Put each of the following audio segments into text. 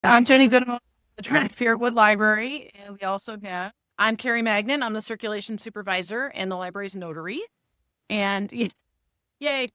I'm Jenny Goodman, the Director of Fairwood Library, and we also have. I'm Carrie Magnan. I'm the circulation supervisor and the library's notary. And yay.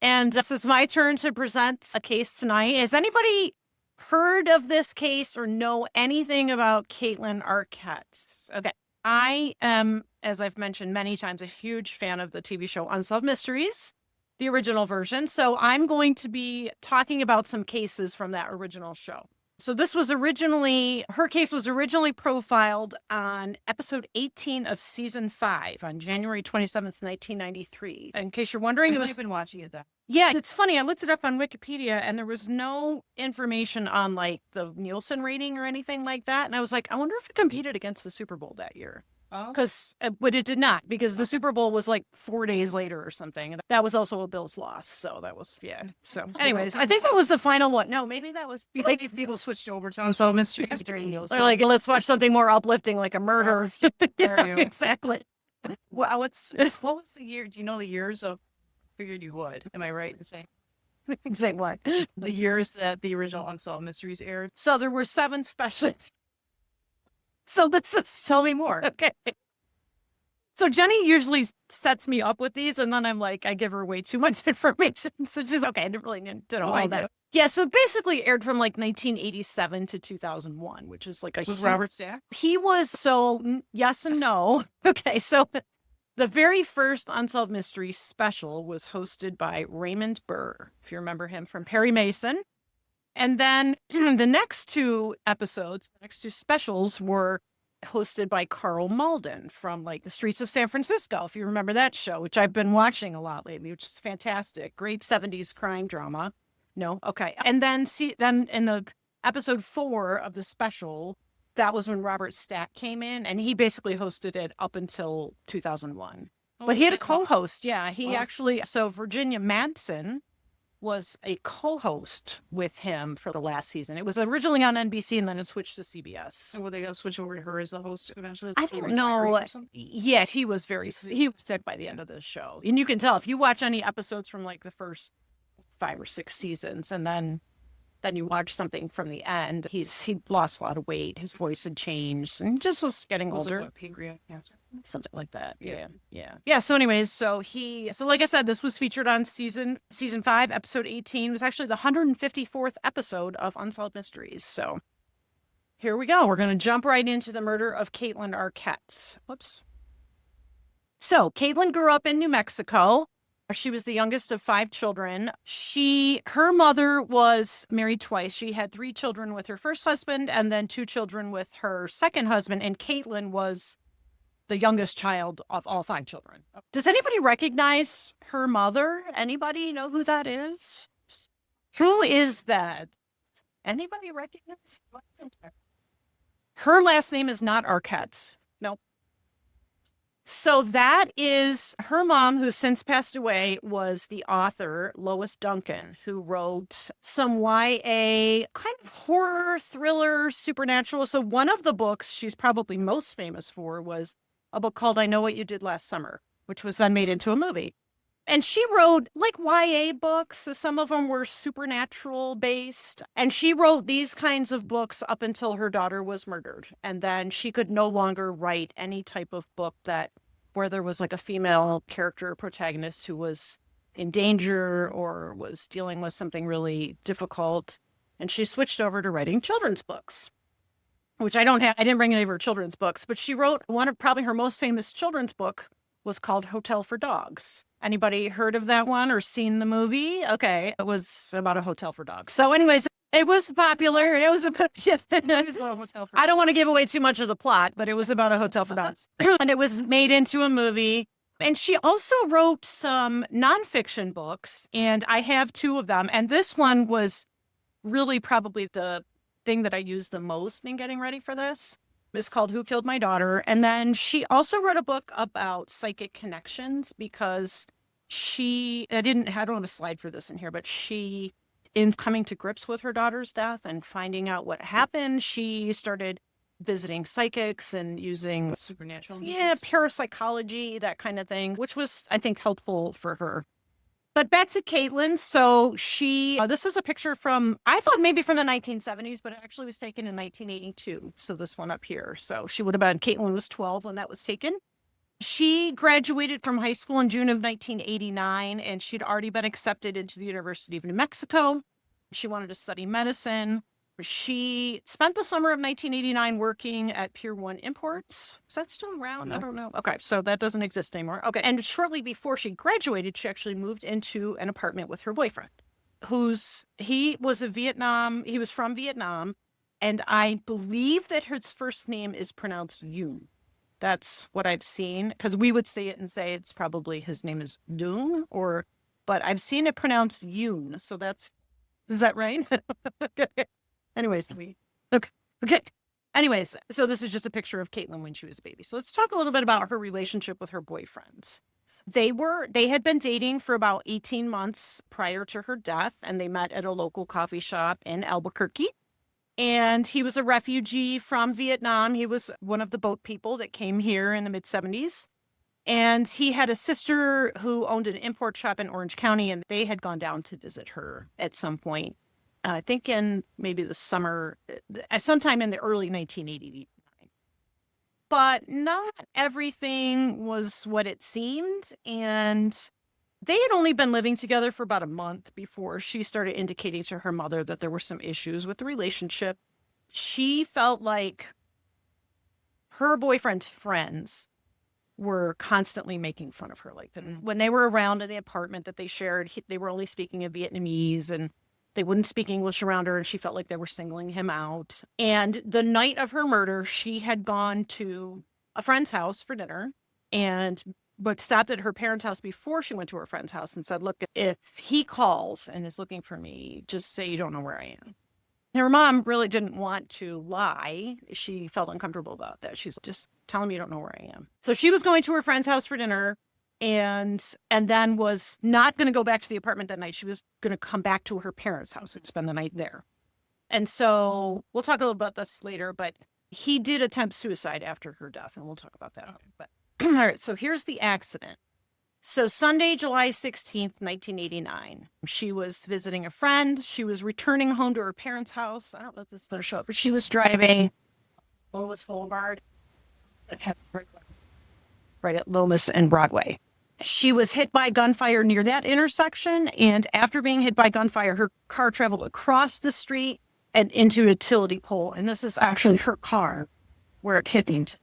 And this is my turn to present a case tonight. Has anybody heard of this case or know anything about Kaitlyn Arquette? Okay. I am, as I've mentioned many times, a huge fan of the TV show Unsolved Mysteries, the original version. So I'm going to be talking about some cases from that original show. So this was her case was originally profiled on episode 18 of season 5 on January 27th, 1993. In case you're wondering, I've been watching it then. Yeah, it's funny. I looked it up on Wikipedia and there was no information on like the Nielsen rating or anything like that. And I was like, I wonder if it competed against the Super Bowl that year. But it did not, because the Super Bowl was like 4 days later or something. And that was also a Bills loss. So that was, yeah. So anyways, I think that was the final one. No, maybe that was. Like if people switched over to Unsolved Mysteries during Neil's. They're like, let's watch something more uplifting, like a murder. Yeah, exactly. What was the year? Do you know the years of? Figured you would. Am I right in saying? Say what? The years that the original Unsolved Mysteries aired. So there were 7 special. So tell me more. Okay. So Jenny usually sets me up with these, and then I'm like, I give her way too much information. So she's okay. I didn't really need to know all that. Yeah. So basically, aired from like 1987 to 2001, which is like a. Was Robert Stack? He was. So yes and no. Okay. So the very first Unsolved Mystery special was hosted by Raymond Burr, if you remember him from Perry Mason. And then the next 2 episodes, the next 2 specials were hosted by Carl Malden from like The Streets of San Francisco, if you remember that show, which I've been watching a lot lately, which is fantastic. Great 70s crime drama. No? Okay. And then in the episode 4 of the special, that was when Robert Stack came in, and he basically hosted it up until 2001. But he had a co-host. Yeah, so Virginia Madsen was a co-host with him for the last season. It was originally on NBC, and then it switched to CBS. And were they going to switch over to her as the host eventually? I don't know. Yes, he was sick by the end of the show. And you can tell if you watch any episodes from like the first 5 or 6 seasons, and then you watch something from the end, he lost a lot of weight. His voice had changed and just was getting older. Like pancreatic cancer? Something like that. Yeah. So anyways, so like I said, this was featured on season 5, episode 18. It was actually the 154th episode of Unsolved Mysteries. So here we go. We're going to jump right into the murder of Kaitlyn Arquette. Whoops. So Kaitlyn grew up in New Mexico. She was the youngest of 5 children. Her mother was married twice. She had 3 children with her first husband and then 2 children with her second husband. And Kaitlyn was the youngest child of all 5 children. Does anybody recognize her mother? Anybody know who that is? Who is that? Anybody recognize? Her last name is not Arquette. No. So that is her mom, who's since passed away, was the author, Lois Duncan, who wrote some YA kind of horror, thriller, supernatural. So one of the books she's probably most famous for was a book called I Know What You Did Last Summer, which was then made into a movie. And she wrote like YA books. Some of them were supernatural based. And she wrote these kinds of books up until her daughter was murdered. And then she could no longer write any type of book where there was like a female character protagonist who was in danger or was dealing with something really difficult. And she switched over to writing children's books, which I didn't bring any of her children's books, but she wrote one of probably her most famous children's book was called Hotel for Dogs. Anybody heard of that one or seen the movie? Okay. It was about a hotel for dogs. So anyways, it was popular. It was about, I don't want to give away too much of the plot, but it was about a hotel for dogs. And it was made into a movie. And she also wrote some nonfiction books, and I have 2 of them. And this one was really probably the thing that I used the most in getting ready for this. It's called Who Killed My Daughter. And then she also wrote a book about psychic connections because I don't have a slide for this in here, but in coming to grips with her daughter's death and finding out what happened, she started visiting psychics and using supernatural parapsychology, that kind of thing, which was, I think, helpful for her But back to Kaitlyn. So this is a picture from, I thought maybe from the 1970s, but it actually was taken in 1982. So this one up here. So she would have been, Kaitlyn was 12 when that was taken. She graduated from high school in June of 1989, and she'd already been accepted into the University of New Mexico. She wanted to study medicine. She spent the summer of 1989 working at Pier 1 Imports. Is that still around? no. I don't know. Okay, so that doesn't exist anymore. Okay, and shortly before she graduated, she actually moved into an apartment with her boyfriend, he was from Vietnam, and I believe that his first name is pronounced Yoon. That's what I've seen, because we would say it and say it's probably his name is Doon, but I've seen it pronounced Yoon. So is that right? Anyways, okay. Anyways, so this is just a picture of Kaitlyn when she was a baby. So let's talk a little bit about her relationship with her boyfriend. They had been dating for about 18 months prior to her death, and they met at a local coffee shop in Albuquerque. And he was a refugee from Vietnam. He was one of the boat people that came here in the mid-70s. And he had a sister who owned an import shop in Orange County, and they had gone down to visit her at some point. I think in maybe the summer, sometime in the early 1989. But not everything was what it seemed. And they had only been living together for about a month before she started indicating to her mother that there were some issues with the relationship. She felt like her boyfriend's friends were constantly making fun of her. Like when they were around in the apartment that they shared, they were only speaking in Vietnamese, and they wouldn't speak English around her, and she felt like they were singling him out. And the night of her murder, she had gone to a friend's house for dinner, but stopped at her parents' house before she went to her friend's house and said, look, if he calls and is looking for me, just say you don't know where I am. And her mom really didn't want to lie. She felt uncomfortable about that. She's like, just tell him you don't know where I am. So she was going to her friend's house for dinner, and then was not going to go back to the apartment that night. She was going to come back to her parents' house and spend the night there. And so we'll talk a little about this later, but he did attempt suicide after her death, and we'll talk about that. But all right, so here's the accident. So Sunday, July 16th, 1989, she was visiting a friend. She was returning home to her parents' house. I don't know if this is going to show up, but she was driving Lois Boulevard, right at Lomas and Broadway. She was hit by gunfire near that intersection, and after being hit by gunfire, her car traveled across the street and into a utility pole. And this is actually her car where it hit the.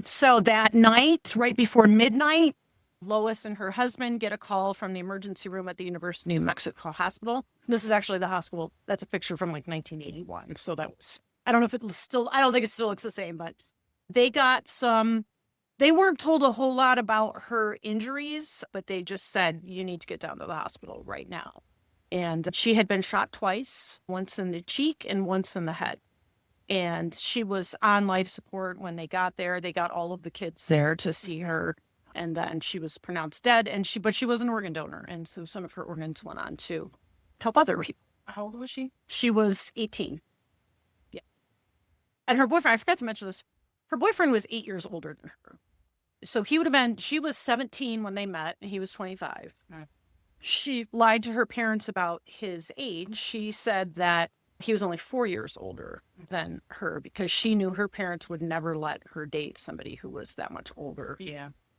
So that night, right before midnight, Lois and her husband get a call from the emergency room at the University of New Mexico Hospital. This is actually the hospital. That's a picture from like 1981. So that was, I don't know if it was still, I don't think it still looks the same, but they weren't told a whole lot about her injuries, but they just said, you need to get down to the hospital right now. And she had been shot twice, once in the cheek and once in the head. And she was on life support when they got there. They got all of the kids there to see her. And then she was pronounced dead. But she was an organ donor. And so some of her organs went on to help other people. How old was she? She was 18. Yeah. And her boyfriend, I forgot to mention this, her boyfriend was 8 years older than her. So she was 17 when they met, and he was 25. Right. She lied to her parents about his age. She said that he was only 4 years older than her because she knew her parents would never let her date somebody who was that much older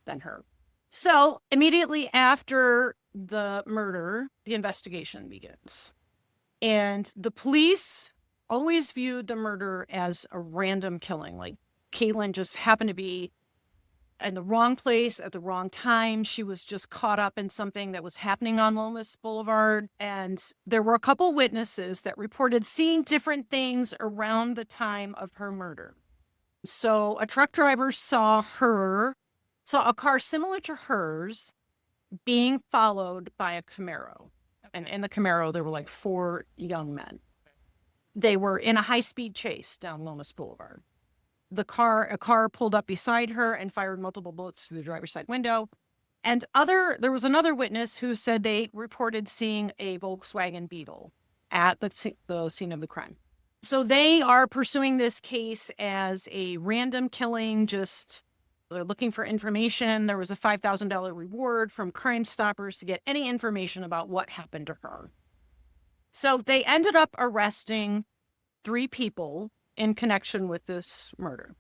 than her. So immediately after the murder, the investigation begins. And the police always viewed the murder as a random killing. Like Kaitlyn just happened to be in the wrong place at the wrong time. She was just caught up in something that was happening on Lomas Boulevard. And there were a couple witnesses that reported seeing different things around the time of her murder. So a truck driver saw a car similar to hers being followed by a Camaro. And in the Camaro, there were like 4 young men. They were in a high-speed chase down Lomas Boulevard. A car pulled up beside her and fired multiple bullets through the driver's side window. And there was another witness who said they reported seeing a Volkswagen Beetle at the scene of the crime. So they are pursuing this case as a random killing, just They're looking for information. There was a $5,000 reward from Crime Stoppers to get any information about what happened to her. So they ended up arresting 3 people in connection with this murder.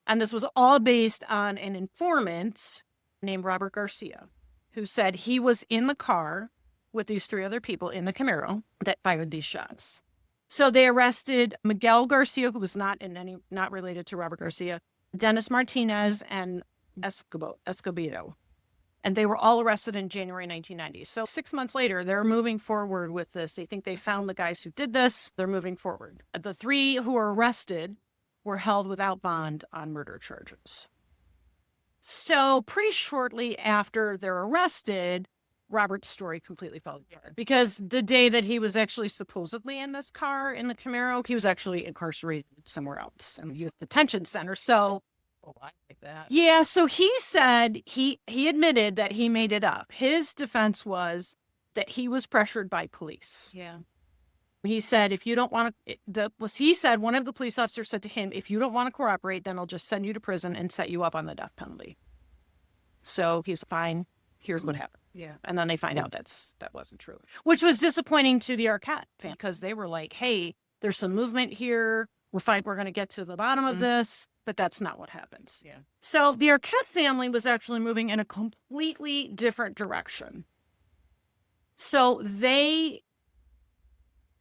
And this was all based on an informant named Robert Garcia, who said he was in the car with these 3 other people in the Camaro that fired these shots. So they arrested Miguel Garcia, who was not related to Robert Garcia, Dennis Martinez, and Escobedo. And they were all arrested in January 1990. So 6 months later, they're moving forward with this. They think they found the guys who did this. They're moving forward. The 3 who were arrested were held without bond on murder charges. So pretty shortly after they're arrested, Robert's story completely fell apart, because the day that he was actually supposedly in this car in the Camaro, he was actually incarcerated somewhere else in the youth detention center. So, I like that. yeah, so he said he admitted that he made it up. His defense was that he was pressured by police. Yeah. He said, if you don't want to, one of the police officers said to him, if you don't want to cooperate, then I'll just send you to prison and set you up on the death penalty. So he's fine. Here's what happened. Yeah. And then they find out that wasn't true, which was disappointing to the Arquette fan, because they were like, hey, there's some movement here. We're going to get to the bottom of this, but that's not what happens. Yeah. So the Arquette family was actually moving in a completely different direction. So they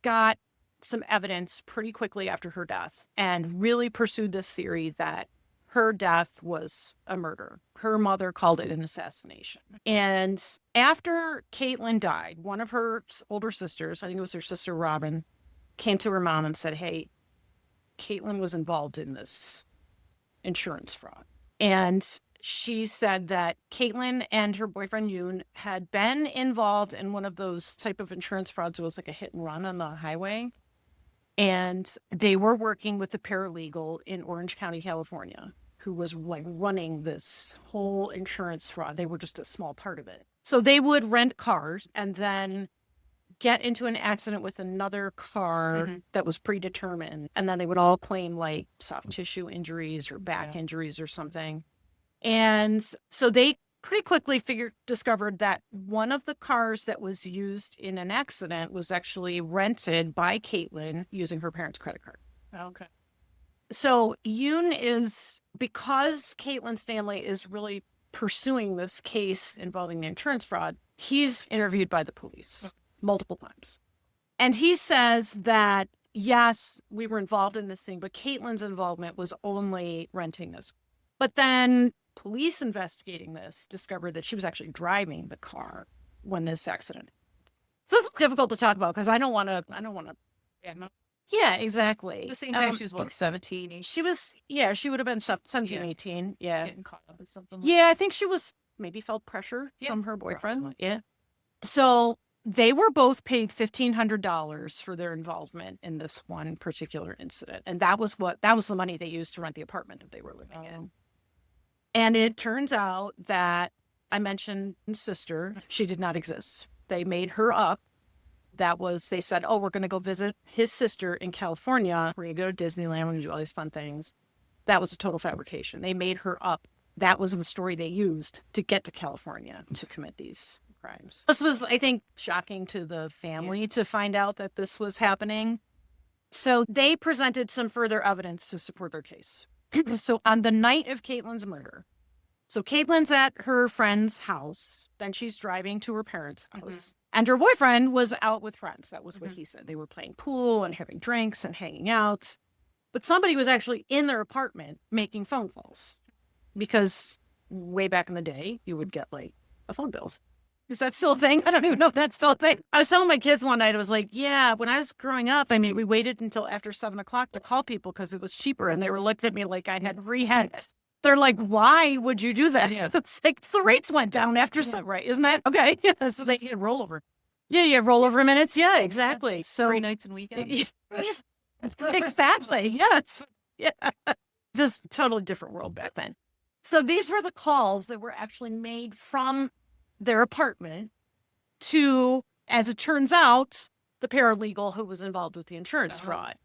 got some evidence pretty quickly after her death and really pursued this theory that her death was a murder. Her mother called it an assassination. And after Kaitlyn died, one of her older sisters, I think it was her sister Robin, came to her mom and said, hey, Kaitlyn was involved in this insurance fraud. And she said that Kaitlyn and her boyfriend Yoon had been involved in one of those type of insurance frauds. It was like a hit and run on the highway. And they were working with a paralegal in Orange County, California, who was like running this whole insurance fraud. They were just a small part of it. So they would rent cars and then get into an accident with another car that was predetermined. And then they would all claim like soft tissue injuries or back injuries or something. And so they pretty quickly discovered that one of the cars that was used in an accident was actually rented by Kaitlyn using her parents' credit card. Okay. So Yoon because Kaitlyn's family is really pursuing this case involving the insurance fraud, he's interviewed by the police multiple times. And he says that, yes, we were involved in this thing, but Kaitlyn's involvement was only renting this. But then police investigating this discovered that she was actually driving the car when this accident. So it's difficult to talk about because I don't want to. Yeah. No. Yeah, exactly. At the same time, she was what, 17? She would have been 17, 18. Yeah. Getting caught up in something. Yeah, I think she was maybe felt pressure from her boyfriend. Probably. Yeah. So they were both paid $1,500 for their involvement in this one particular incident. And that was the money they used to rent the apartment that they were living in. And it turns out that I mentioned sister, she did not exist. They made her up. They said, oh, we're going to go visit his sister in California. We're going to go to Disneyland. We're going to do all these fun things. That was a total fabrication. They made her up. That was the story they used to get to California to commit these crimes. This was, I think, shocking to the family to find out that this was happening. So they presented some further evidence to support their case. So on the night of Kaitlyn's murder, so Kaitlyn's at her friend's house, then she's driving to her parents' house, and her boyfriend was out with friends. That was what he said. They were playing pool and having drinks and hanging out. But somebody was actually in their apartment making phone calls, because way back in the day, you would get like a phone bill. Is that still a thing? I don't even know if that's still a thing. I was telling my kids one night, I was like, yeah, when I was growing up, we waited until after 7 o'clock to call people because it was cheaper. And they were looked at me like I had 3 heads. They're like, why would you do that? Yeah. It's like the rates went down after some, right? Isn't that okay? Yeah, So they get rollover. Yeah, rollover minutes. Yeah, exactly. So 3 nights and weekends. Exactly. Yes. Yeah. Just totally different world back then. So these were the calls that were actually made from their apartment to, as it turns out, the paralegal who was involved with the insurance fraud.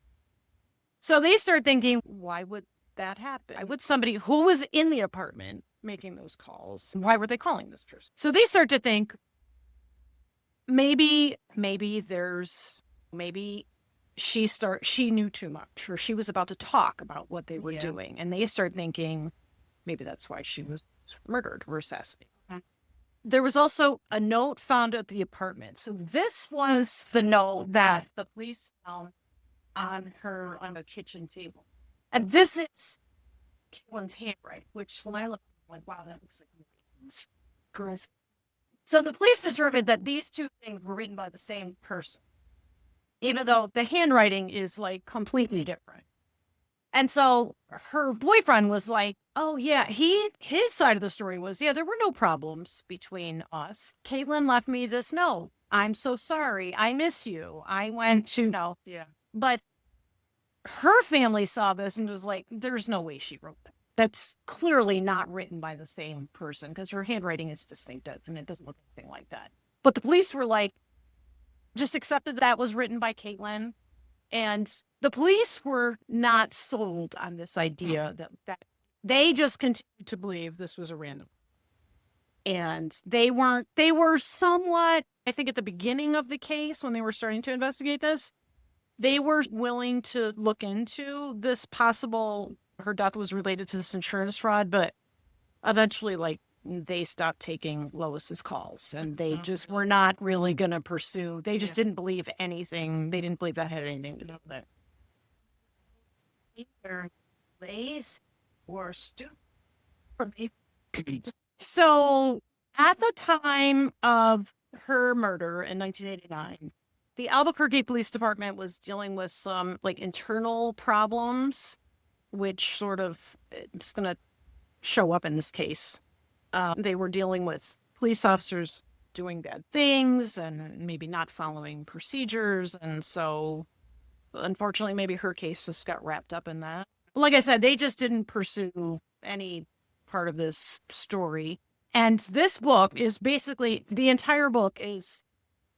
So they start thinking, why would that happen? Why would somebody who was in the apartment making those calls, why were they calling this person? So they start to think maybe she knew too much, or she was about to talk about what they were doing. And they start thinking maybe that's why she was murdered or assassinated. There was also a note found at the apartment. So this was the note that the police found on a kitchen table. And this is Kaitlyn's handwriting, which when I look, I'm like, wow, that looks like girls. So the police determined that these two things were written by the same person, even though the handwriting is like completely different. And so her boyfriend was like, oh yeah, his side of the story was, yeah, there were no problems between us. Kaitlyn left me this note. I'm so sorry. I miss you. I went to, Yeah. But her family saw this and was like, there's no way she wrote that. That's clearly not written by the same person because her handwriting is distinctive and it doesn't look anything like that. But the police were like, just accepted that was written by Kaitlyn. And the police were not sold on this idea that they just continued to believe this was a random. And they were somewhat, I think at the beginning of the case when they were starting to investigate this, they were willing to look into this possible, her death was related to this insurance fraud, but eventually they stopped taking Lois's calls and they just were not really going to pursue. They just didn't believe anything. They didn't believe that had anything to do with it. Either Lace or Stu. So at the time of her murder in 1989, the Albuquerque Police Department was dealing with some internal problems, which sort of it's going to show up in this case. They were dealing with police officers doing bad things and maybe not following procedures. And so, unfortunately, maybe her case just got wrapped up in that. Like I said, they just didn't pursue any part of this story. And this book is basically, the entire book is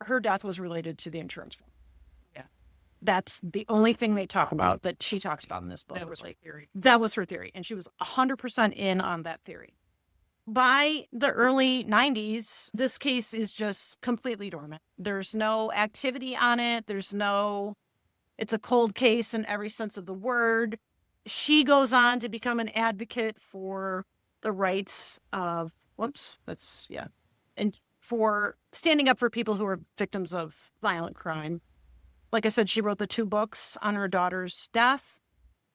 her death was related to the insurance fraud. Yeah. That's the only thing they talk about, that she talks about in this book. That was her theory. That was her theory. And she was 100% in on that theory. By the early 90s, this case is just completely dormant. There's no activity on it. It's a cold case in every sense of the word. She goes on to become an advocate for the rights of, and for standing up for people who are victims of violent crime. Like I said, she wrote the 2 books on her daughter's death,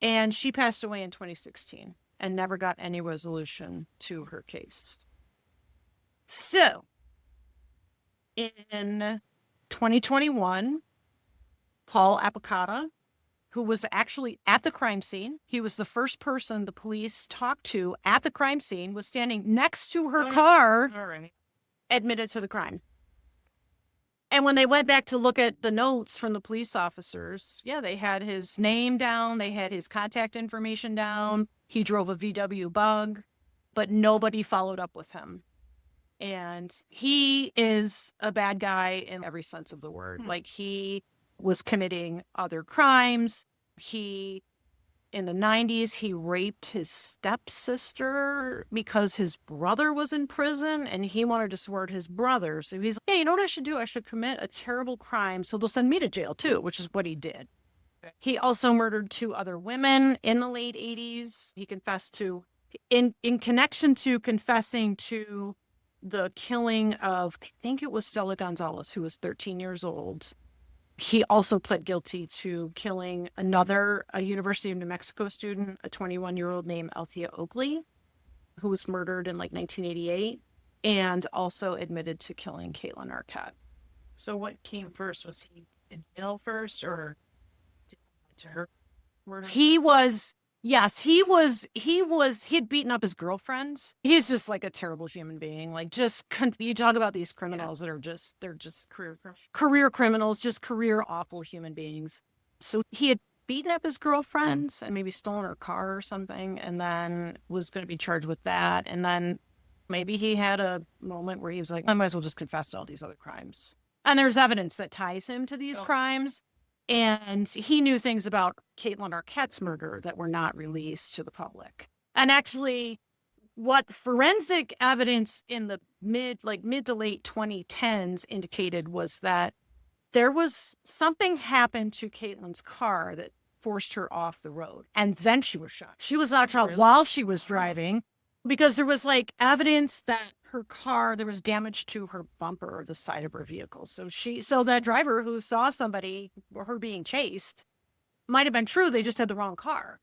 and she passed away in 2016. And never got any resolution to her case. So, in 2021, Paul Apodaca, who was actually at the crime scene, he was the first person the police talked to at the crime scene, was standing next to her car, admitted to the crime. And when they went back to look at the notes from the police officers, they had his name down, they had his contact information down. He drove a VW Bug, but nobody followed up with him. And he is a bad guy in every sense of the word. He was committing other crimes. In the 90s, he raped his stepsister because his brother was in prison and he wanted to support his brother. So he's like, hey, you know what I should do? I should commit a terrible crime so they'll send me to jail too, which is what he did. He also murdered 2 other women in the late 80s. He confessed to, in connection to confessing to the killing of, I think it was Stella Gonzalez, who was 13 years old. He also pled guilty to killing a University of New Mexico student, a 21-year-old named Althea Oakley, who was murdered in 1988, and also admitted to killing Kaitlyn Arquette. So what came first? Was he in jail first or to her murder? He had beaten up his girlfriends. He's just a terrible human being. You talk about these criminals that are they're just career criminals, just career awful human beings. So he had beaten up his girlfriends and maybe stolen her car or something, and then was going to be charged with that. And then maybe he had a moment where he was like, I might as well just confess to all these other crimes. And there's evidence that ties him to these crimes. And he knew things about Kaitlyn Arquette's murder that were not released to the public. And actually, what forensic evidence in the mid to late 2010s indicated was that there was something happened to Kaitlyn's car that forced her off the road. And then she was shot. She was not shot Really? while she was driving because there was like evidence that her car, there was damage to her bumper or the side of her vehicle. So that driver who saw somebody or her being chased might have been true. They just had the wrong car.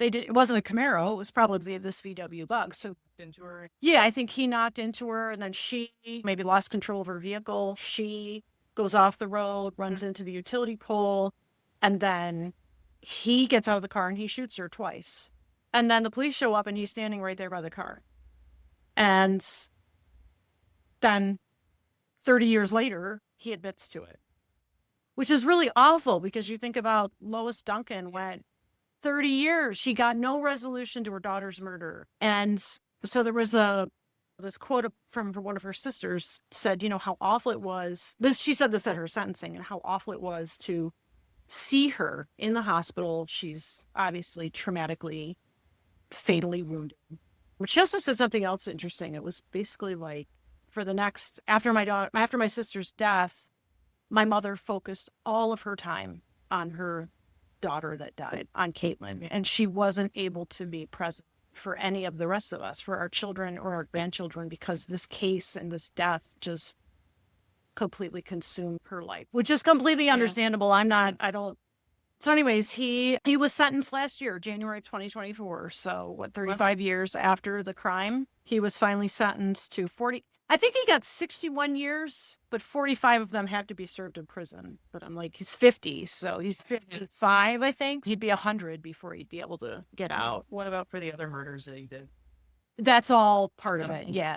It wasn't a Camaro. It was probably this VW Bug. So Into her. yeah, I think he knocked into her and then she maybe lost control of her vehicle. She goes off the road, runs into the utility pole, and then he gets out of the car and he shoots her twice. And then the police show up and he's standing right there by the car. And then 30 years later, he admits to it, which is really awful because you think about Lois Duncan went 30 years. She got no resolution to her daughter's murder. And so there was this quote from one of her sisters said, how awful it was. She said this at her sentencing and how awful it was to see her in the hospital. She's obviously traumatically, fatally wounded. But she also said something else interesting. It was basically like after my sister's death, my mother focused all of her time on her daughter that died, on Kaitlyn, and she wasn't able to be present for any of the rest of us, for our children or our grandchildren, because this case and this death just completely consumed her life, which is completely understandable. So anyways, he was sentenced last year, January 2024. So 35 years after the crime, he was finally sentenced to 40. I think he got 61 years, but 45 of them had to be served in prison. But I'm like, he's 50, so he's 55, I think. He'd be 100 before he'd be able to get out. What about for the other murders that he did? That's all part of it. Yeah.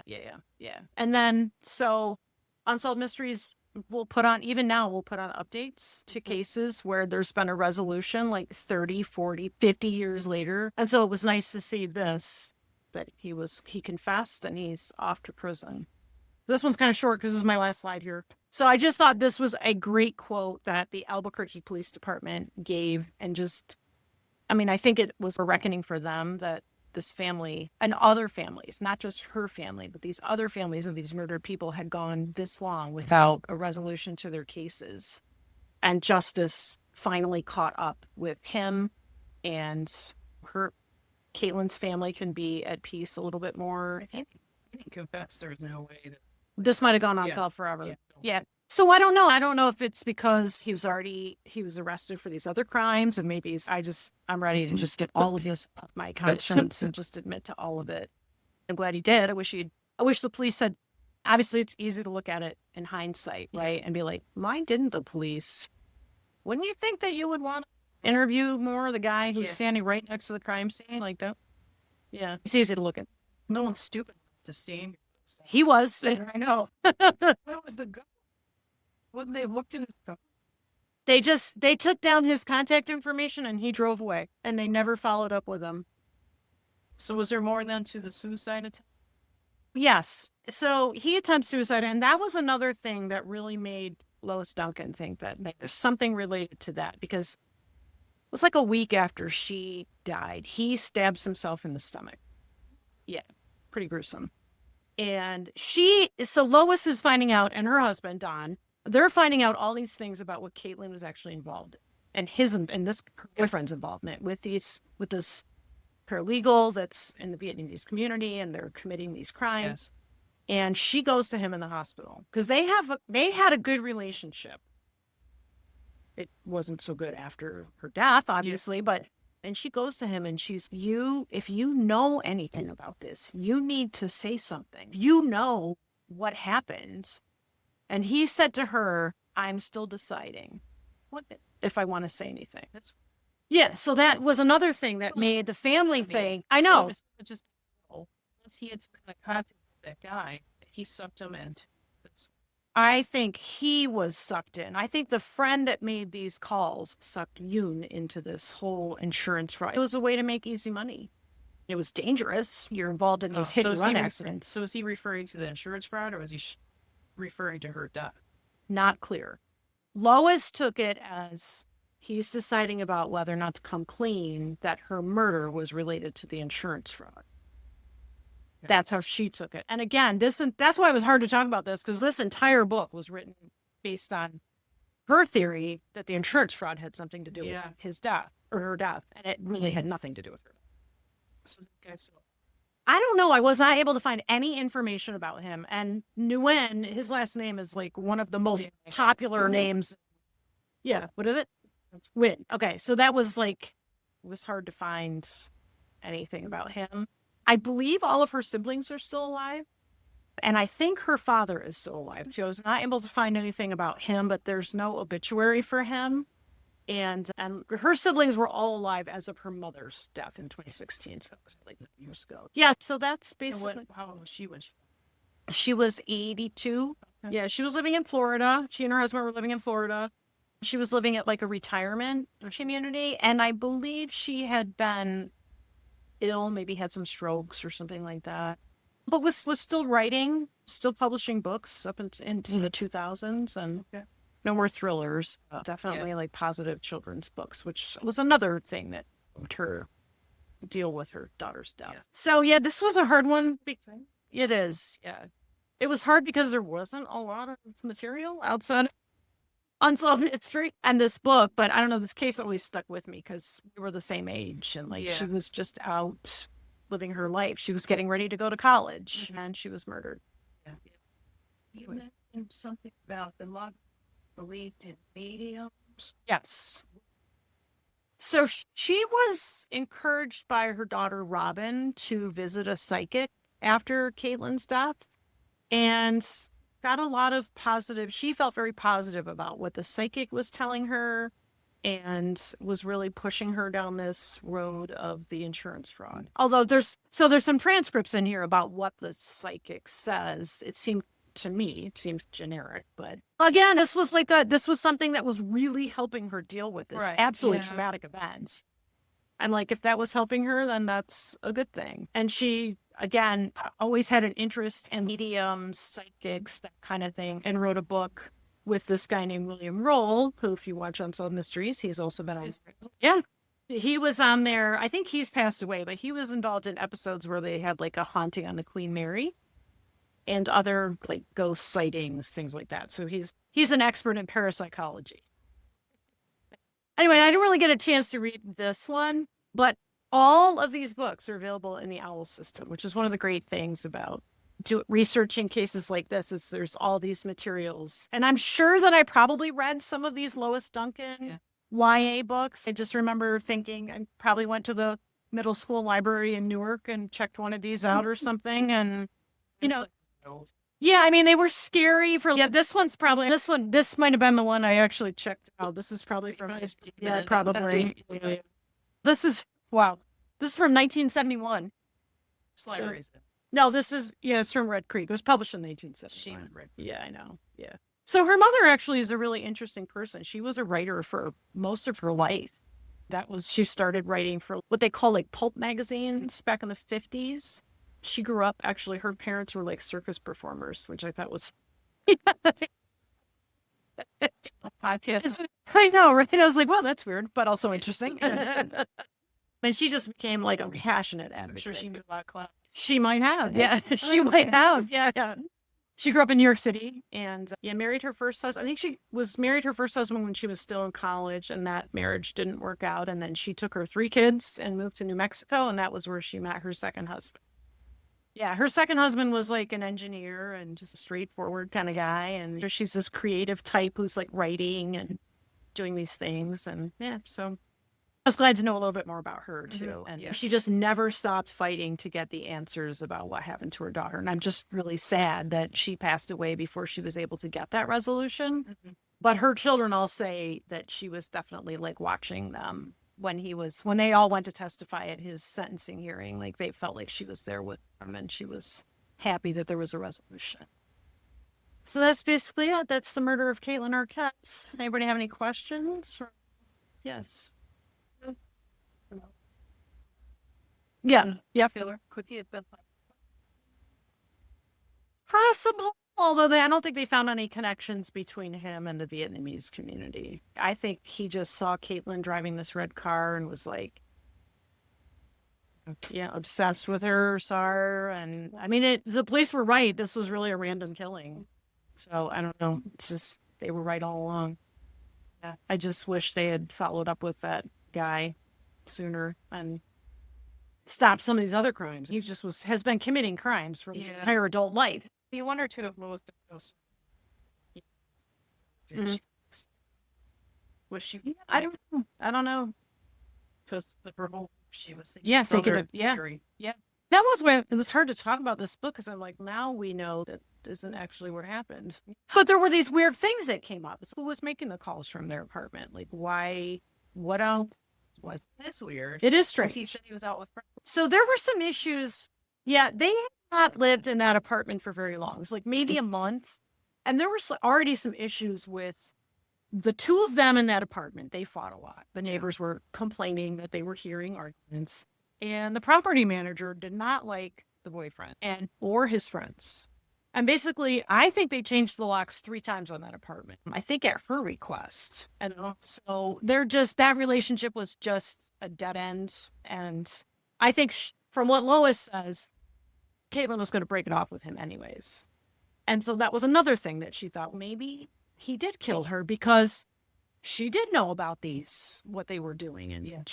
And then, so Unsolved Mysteries we'll put on updates to cases where there's been a resolution like 30, 40, 50 years later. And so it was nice to see this, that he confessed and he's off to prison. This one's kind of short because this is my last slide here. So I just thought this was a great quote that the Albuquerque Police Department gave. And I think it was a reckoning for them that this family and other families, not just her family, but these other families of these murdered people had gone this long without a resolution to their cases. And justice finally caught up with him, and Kaitlyn's family can be at peace a little bit more. I think confess there's no way that this might have gone unsolved forever. Yeah. So I don't know. I don't know if it's because he was arrested for these other crimes, and maybe I'm ready to just get all of this off my conscience and just admit to all of it. I'm glad he did. I wish the police had. Obviously, it's easy to look at it in hindsight, right? And be like, why didn't the police? Wouldn't you think that you would want to interview more of the guy who's standing right next to the crime scene like that? Yeah, it's easy to look at. No one's stupid to stand. He was. I know. What was the goal? When they looked in his car, they took down his contact information and he drove away, and they never followed up with him. So was there more than to the suicide attempt? Yes. So he attempts suicide, and that was another thing that really made Lois Duncan think that there's something related to that, because it was like a week after she died, he stabs himself in the stomach. Yeah, pretty gruesome. And so Lois is finding out, and her husband, Don, they're finding out all these things about what Kaitlyn was actually involved in, and this boyfriend's involvement with this paralegal that's in the Vietnamese community, and they're committing these crimes. Yeah. And she goes to him in the hospital because they had a good relationship. It wasn't so good after her death, obviously, and she goes to him and if you know anything about this, you need to say something. You know what happened. And he said to her, I'm still deciding if I want to say anything. Yeah, so that was another thing that made the family think. I know. Just once he had some kind of contact with that guy, he sucked him in. I think he was sucked in. I think the friend that made these calls sucked Yoon into this whole insurance fraud. It was a way to make easy money. It was dangerous. You're involved in those hit-and-run accidents. So is he referring to the insurance fraud, or was he referring to her death? Not clear. Lois took it as he's deciding about whether or not to come clean that her murder was related to the insurance fraud. That's how she took it. And again, that's why it was hard to talk about this, because this entire book was written based on her theory that the insurance fraud had something to do with his death or her death, and it really had nothing to do with her. So, I don't know. I was not able to find any information about him. And Nguyen, his last name is like one of the most popular names. Yeah. What is it? That's Nguyen. Okay. So that was like, it was hard to find anything about him. I believe all of her siblings are still alive. And I think her father is still alive too. I was not able to find anything about him, but there's no obituary for him. And her siblings were all alive as of her mother's death in 2016. So it was like years ago. Yeah. So that's basically how old was she when she was 82. Okay. Yeah. She was living in Florida. She and her husband were living in Florida. She was living at like a retirement community. And I believe she had been ill, maybe had some strokes or something like that. But was still writing, still publishing books up into the 2000s. And no more thrillers, definitely like positive children's books, which was another thing that helped her deal with her daughter's death. Yeah. So yeah, this was a hard one. It is, yeah. It was hard because there wasn't a lot of material outside of Unsolved Mystery and this book, but I don't know, this case always stuck with me because we were the same age, and like she was just out living her life. She was getting ready to go to college, and she was murdered. Yeah. You mentioned something about the mother believed in mediums. Yes. So she was encouraged by her daughter Robin to visit a psychic after Kaitlyn's death, and got a lot of positive. She felt very positive about what the psychic was telling her, and was really pushing her down this road of the insurance fraud. Although there's some transcripts in here about what the psychic says. To me, it seemed generic, but again, this was something that was really helping her deal with this absolutely traumatic events. And like, if that was helping her, then that's a good thing. And she, again, always had an interest in mediums, psychics, that kind of thing, and wrote a book with this guy named William Roll, who, if you watch Unsolved Mysteries, he's also been on. Yeah. He was on there. I think he's passed away, but he was involved in episodes where they had like a haunting on the Queen Mary and other like ghost sightings, things like that. So he's an expert in parapsychology. Anyway, I didn't really get a chance to read this one, but all of these books are available in the OWL system, which is one of the great things about researching cases like this, is there's all these materials. And I'm sure that I probably read some of these Lois Duncan YA books. I just remember thinking I probably went to the middle school library in Newark and checked one of these out or something. And, you know, yeah, I mean, they were scary this might have been the one I actually checked out. This is probably from, probably. This is from 1971. No, it's from Red Creek. It was published in 1871. Yeah, I know. Yeah. So her mother actually is a really interesting person. She was a writer for most of her life. She started writing for what they call like pulp magazines back in the 50s. She grew up, actually, her parents were like circus performers, which I thought was. I know, right? I was like, well, that's weird, but also interesting. And she just became like a passionate advocate. I'm sure she knew about clowns. She might have, yeah. She might have, yeah. She grew up in New York City and married her first husband. I think she was married her first husband when she was still in college, and that marriage didn't work out. And then she took her 3 kids and moved to New Mexico, and that was where she met her second husband. Yeah, her second husband was like an engineer and just a straightforward kind of guy. And she's this creative type who's like writing and doing these things. And so I was glad to know a little bit more about her too. And she just never stopped fighting to get the answers about what happened to her daughter. And I'm just really sad that she passed away before she was able to get that resolution. Mm-hmm. But her children all say that she was definitely like watching them when they all went to testify at his sentencing hearing. Like, they felt like she was there with them, and she was happy that there was a resolution. So that's basically it. That's the murder of Kaitlyn Arquette. Anybody have any questions? Yes. Yeah. Filler. Could he have been possible? Although I don't think they found any connections between him and the Vietnamese community. I think he just saw Kaitlyn driving this red car and was like, yeah, obsessed with her, saw her. And I mean, the police were right. This was really a random killing. So I don't know. It's just, they were right all along. Yeah. I just wish they had followed up with that guy sooner and stopped some of these other crimes. He just has been committing crimes for his entire adult life. You wonder too if Lois Duncan was she? I don't know. I don't know. Because her whole she was thinking. Yeah, thinking brother of yeah. Harry. Yeah. That was when it was hard to talk about this book because I'm like, now we know that isn't actually what happened. But there were these weird things that came up. Who was making the calls from their apartment? Like, why? What else was? It's weird. It is strange. He said he was out with friends. So there were some issues. Yeah, they had not lived in that apartment for very long. It was like maybe a month. And there were already some issues with the two of them in that apartment. They fought a lot. The neighbors were complaining that they were hearing arguments. And the property manager did not like the boyfriend or his friends. And basically, I think they changed the locks 3 times on that apartment. I think at her request. And so that relationship was just a dead end. And I think from what Lois says, Kaitlyn was going to break it off with him anyways. And so that was another thing that she thought maybe he did kill her because she did know about what they were doing. And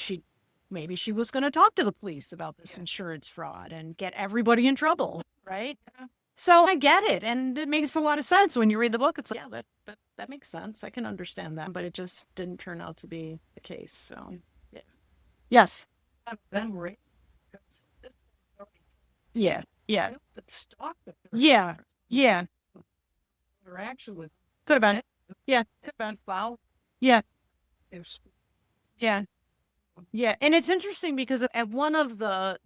maybe she was going to talk to the police about this insurance fraud and get everybody in trouble, right? Yeah. So I get it. And it makes a lot of sense when you read the book. It's like, yeah, that makes sense. I can understand that. But it just didn't turn out to be the case. So, yeah. Yes. Then right. Yeah. Yeah. But stop it. Yeah. Yeah. Interaction with. Could have been. Yeah. Could have been foul. Yeah. Yeah. Yeah. And it's interesting because at one of the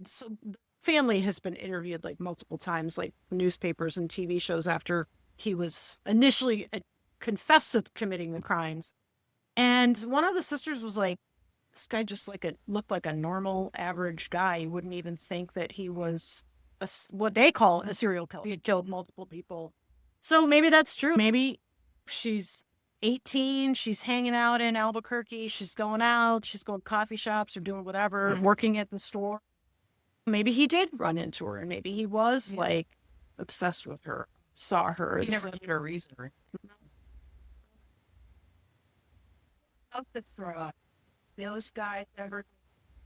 family has been interviewed like multiple times, like newspapers and TV shows after he was initially confessed to committing the crimes. And one of the sisters was like, this guy just looked like a normal average guy. You wouldn't even think that he was what they call a serial killer. He had killed multiple people. So maybe that's true. Maybe she's 18, she's hanging out in Albuquerque, she's going out, she's going to coffee shops or doing whatever, working at the store. Maybe he did run into her, and maybe he was like obsessed with her, saw her. He never gave her a reason. Up the throat. Those guys ever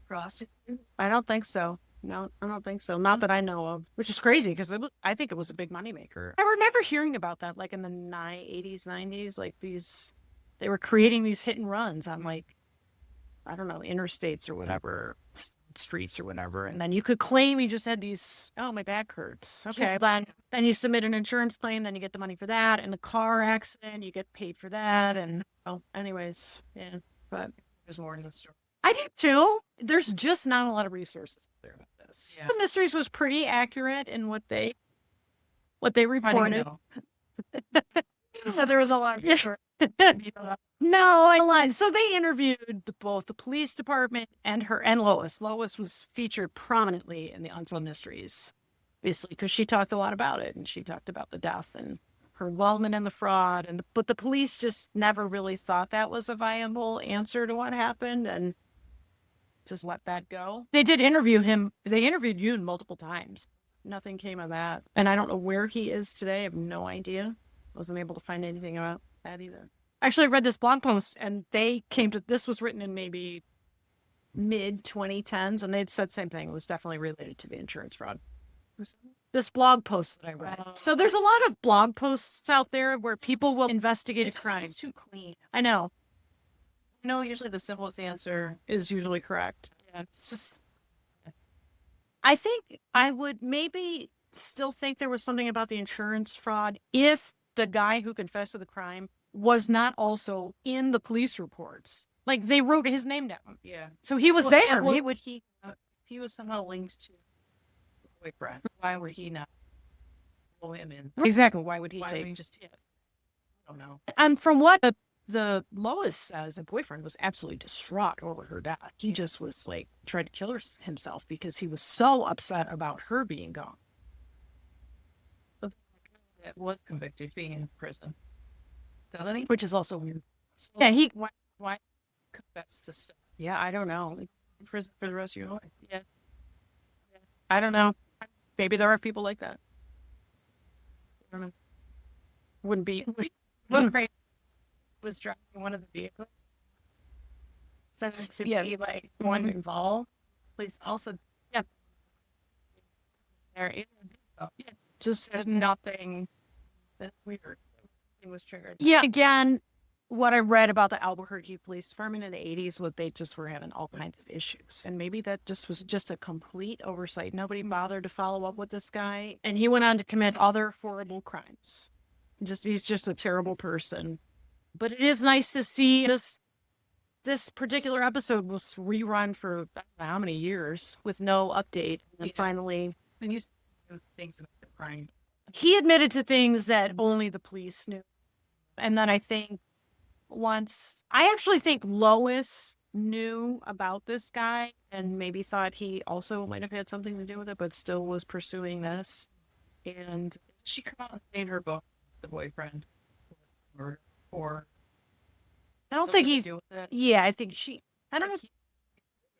prosecuted? I don't think so. No, I don't think so. Not that I know of, which is crazy because I think it was a big moneymaker. I remember hearing about that like in the 80s, 90s, like they were creating these hit and runs on like, I don't know, interstates or whatever, streets or whatever. And then you could claim you just had these, oh, my back hurts. Okay. Yeah. Then you submit an insurance claim, then you get the money for that. And the car accident, you get paid for that. And anyways, yeah. But there's more in the story. I do too. There's just not a lot of resources there about this. Yeah. The Mysteries was pretty accurate in what they reported. So there was a lot of research. No, I lied. So they interviewed both the police department and Lois. Lois was featured prominently in the Unsolved Mysteries, obviously, because she talked a lot about it, and she talked about the death and her involvement in the fraud. But the police just never really thought that was a viable answer to what happened, and just let that go. They did interview him. They interviewed Yoon multiple times. Nothing came of that, and I don't know where he is today. I have no idea. Wasn't able to find anything about that either. Actually, I read this blog post, and they came to, this was written in maybe mid-2010s, and they'd said the same thing. It was definitely related to the insurance fraud. This blog post that I read. So there's a lot of blog posts out there where people will investigate a crime. It's too clean. I know. Usually the simplest answer is usually correct. Yeah. It's just... I think I would maybe still think there was something about the insurance fraud if the guy who confessed to the crime was not also in the police reports. Like, they wrote his name down. Yeah. So he was there. Why would he, if he was somehow linked to the boyfriend, why would he not pull him in? Exactly. Why would he just hit? I don't know. And from what the Lois says, the boyfriend was absolutely distraught over her death. He just was like, tried to kill himself because he was so upset about her being gone. that was convicted being in prison. Doesn't he? Which is also weird. So Yeah, he. why confess to stuff Yeah, I don't know. in prison for the rest of your life? Yeah, I don't know. Maybe there are people like that. I don't know. Wouldn't be. What great was driving one of the vehicles. So to Yeah. be like one involved, please also there is just said nothing that weird. It was triggered. Yeah, again, what I read about the Albuquerque Police Department in the 80s was they just were having all kinds of issues. And maybe that just was just a complete oversight. Nobody bothered to follow up with this guy. And he went on to commit other horrible crimes. He's just a terrible person. But it is nice to see this particular episode was rerun for I don't know how many years with no update. And Yeah. finally, And you know things about the crime. he admitted to things that only the police knew. And then I actually think Lois knew about this guy and maybe thought he also might have had something to do with it, but still was pursuing this. And She come out and say in her book the boyfriend was murdered or I don't think something to he, do with it. yeah, I think I don't know if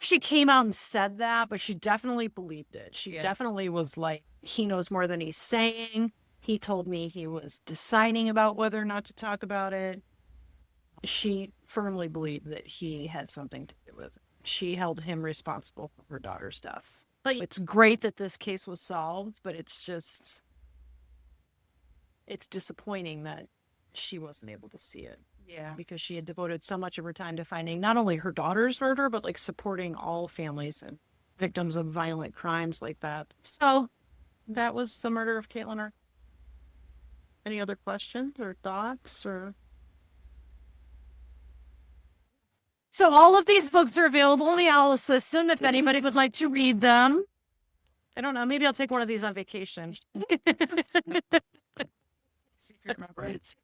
she came out and said that, but she definitely believed it. She Yeah. definitely was like, he knows more than he's saying. He told me he was deciding about whether or not to talk about it. She firmly believed that he had something to do with it. She held him responsible for her daughter's death. But it's great that this case was solved, but it's disappointing that she wasn't able to see it Yeah. because she had devoted so much of her time to finding not only her daughter's murder, but like supporting all families and victims of violent crimes like that. So that was the murder of Kaitlyn Arquette. Any other questions or thoughts or? So all of these books are available in the Owl System if anybody would like to read them. I don't know. Maybe I'll take one of these on vacation. See if you remember it.